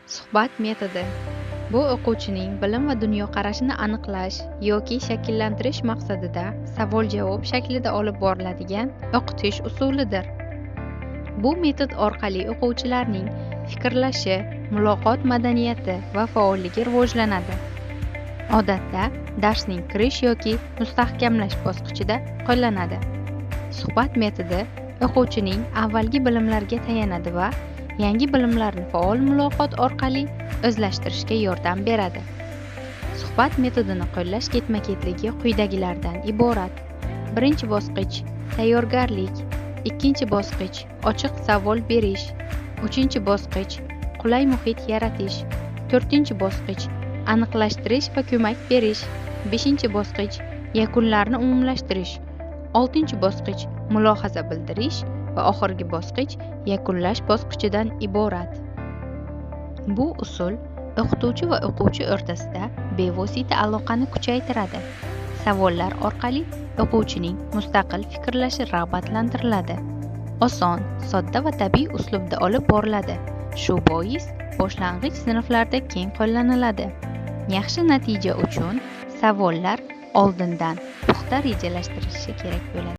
Suhbat metodi. Bu o'quvchining bilim va dunyoqarashini aniqlash yoki shakllantirish maqsadida savol-javob shaklida olib boriladigan o'qitish usulidir. Bu metod orqali o'quvchilarning fikrlashi, muloqot madaniyati va faolligi rivojlanadi. Odatda darsning kirish yoki mustahkamlash bosqichida qo'llanadi. Suhbat metodi o'quvchining avvalgi bilimlariga tayanadi va yangi bilimlarni faol muloqot orqali o'zlashtirishga yordam beradi. Suhbat metodini qo'llash ketma-ketligi quyidagilardan iborat. Birinchi bosqich tayyorgarlik, ikkinchi bosqich ochiq savol berish, uchinchi bosqich qulay muhit yaratish, to'rtinchi bosqich aniqlashtirish va ko'mak berish, beshinchi bosqich yakunlarni umumlashtirish, oltinchi bosqich mulohaza bildirish va oxirgi bosqich yakunlash bosqichidan iborat. Bu usul o'qituvchi va o'quvchi o'rtasida bevosita aloqani kuchaytiradi. Savollar orqali o'quvchining mustaqil fikrlashi rag'batlantiriladi. Oson, sodda va tabiiy uslubda olib boriladi. Shu bois boshlang'ich sinflarda keng qo'llaniladi. Yaxshi natija uchun savollar oldindan puxta rejalashtirilishi kerak bo'ladi.